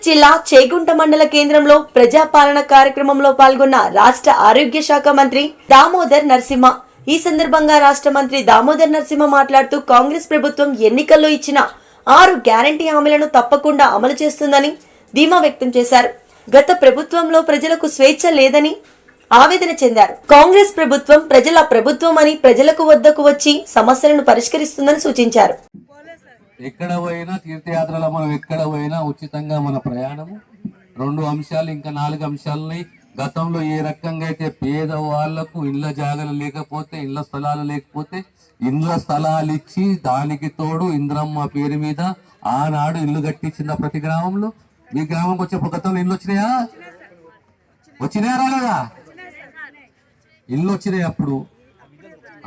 జిల్లా చేగుంట మండల కేంద్రంలో ప్రజాపాలన కార్యక్రమంలో పాల్గొన్న రాష్ట్ర ఆరోగ్య శాఖ మంత్రి దామోదర్ నరసింహ. ఈ సందర్భంగా రాష్ట్ర మంత్రి దామోదర్ నరసింహ మాట్లాడుతూ కాంగ్రెస్ ప్రభుత్వం ఎన్నికల్లో ఇచ్చిన 6 గ్యారంటీ హామీలను తప్పకుండా అమలు చేస్తుందని ధీమా వ్యక్తం చేశారు. గత ప్రభుత్వంలో ప్రజలకు స్వేచ్ఛ లేదని ఆవేదన చెందారు. కాంగ్రెస్ ప్రభుత్వం ప్రజల ప్రభుత్వం అని ప్రజలకు వద్దకు వచ్చి సమస్యలను పరిష్కరిస్తుందని సూచించారు. ఎక్కడ పోయినా తీర్థయాత్రలో మనం ఎక్కడ పోయినా ఉచితంగా మన ప్రయాణము. 2 అంశాలు ఇంకా 4 అంశాలని గతంలో ఏ రకంగా అయితే పేదవాళ్లకు ఇళ్ల జాగాలు లేకపోతే ఇళ్ల స్థలాలు లేకపోతే ఇళ్ల స్థలాలు ఇచ్చి దానికి తోడు ఇంద్రమ్మ పేరు మీద ఆనాడు ఇల్లు కట్టించిన ప్రతి గ్రామంలో. మీ గ్రామంకి వచ్చేప్పుడు గతంలో ఇల్లు వచ్చినాయా రాలేదా? ఇల్లు వచ్చినాయి,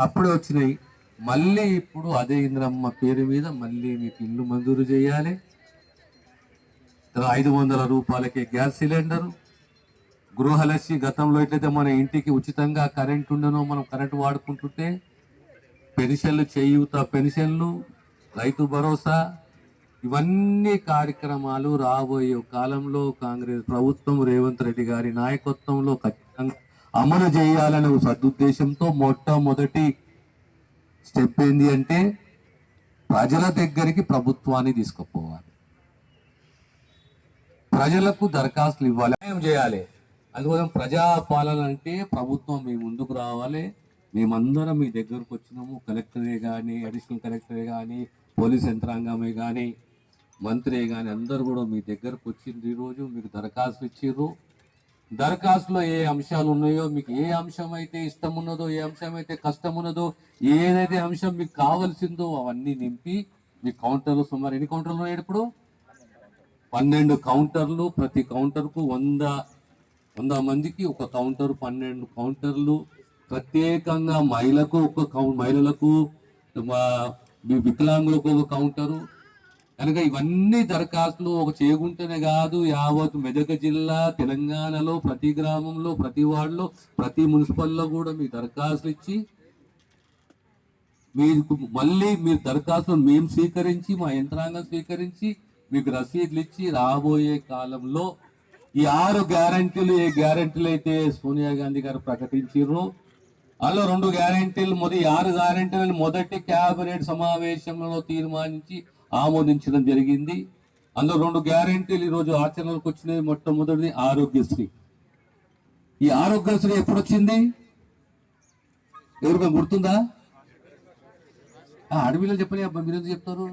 అప్పుడే వచ్చినాయి. మళ్ళీ ఇప్పుడు అదే ఇంద్రమ్మ పేరు మీద మళ్ళీ మీకు ఇల్లు మంజూరు చేయాలి. 500 రూపాయలకే గ్యాస్ సిలిండరు, గృహలక్ష్మి. గతంలో ఎట్లయితే మన ఇంటికి ఉచితంగా కరెంట్ ఉండనో మనం కరెంటు వాడుకుంటుంటే పెన్షన్లు, చేయూత పెన్షన్లు, రైతు భరోసా, ఇవన్నీ కార్యక్రమాలు రాబోయే కాలంలో కాంగ్రెస్ ప్రభుత్వం రేవంత్ రెడ్డి గారి నాయకత్వంలో ఖచ్చితంగా అమలు చేయాలనే సదుద్దేశంతో మొట్టమొదటి స్టెప్ ఏంది అంటే ప్రజల దగ్గరికి ప్రభుత్వాన్ని తీసుకుపోవాలి, ప్రజలకు దరఖాస్తులు ఇవ్వాలి, న్యాయం చేయాలి. అందుకోసం ప్రజాపాలన అంటే ప్రభుత్వం మీ ముందుకు రావాలి. మేమందరం మీ దగ్గరకు వచ్చినాము. కలెక్టరే కానీ, అడిషనల్ కలెక్టరే కానీ, పోలీస్ యంత్రాంగమే కానీ, మంత్రి కానీ అందరూ కూడా మీ దగ్గరకు వచ్చిండ్రు. ఈరోజు మీకు దరఖాస్తులు ఇచ్చిర్రు. దరఖాస్తులో ఏ అంశాలు ఉన్నాయో, మీకు ఏ అంశం అయితే ఇష్టం ఉన్నదో, ఏ అంశం అయితే కష్టం ఉన్నదో, ఏదైతే అంశం మీకు కావాల్సిందో అవన్నీ నింపి మీ కౌంటర్లు, సుమారు ఎన్ని కౌంటర్లు ఉన్నాయి ఇప్పుడు? 12 కౌంటర్లు. ప్రతి కౌంటర్కు 100 మందికి ఒక కౌంటర్, 12 కౌంటర్లు. ప్రత్యేకంగా మహిళలకు, వికలాంగులకు ఒక కౌంటరు. కనుక ఇవన్నీ దరఖాస్తులు ఒక చేగుంటనే కాదు, యావత్ మెదక్ జిల్లా, తెలంగాణలో ప్రతి గ్రామంలో, ప్రతి వార్డులో, ప్రతి మున్సిపల్లో కూడా మీ దరఖాస్తులు ఇచ్చి మీకు మళ్ళీ మీరు దరఖాస్తులు మేము స్వీకరించి, మా యంత్రాంగం స్వీకరించి మీకు రసీదులు ఇచ్చి రాబోయే కాలంలో ఈ 6 గ్యారంటీలు, ఏ గ్యారంటీలు అయితే సోనియా గాంధీ గారు ప్రకటించారో అందులో 2 గ్యారంటీలు, 6 గ్యారంటీలను మొదటి క్యాబినెట్ సమావేశంలో తీర్మానించి ఆమోదించడం జరిగింది. అందులో 2 గ్యారంటీలు ఈరోజు ఆచరణలోకి వచ్చినాయి. మొట్టమొదటిది ఆరోగ్యశ్రీ. ఈ ఆరోగ్యశ్రీ ఎప్పుడు వచ్చింది? ఎవరికైనా గుర్తుందా? అడవిలో చెప్పని అబ్బా, మీరు ఎందుకు చెప్తారు?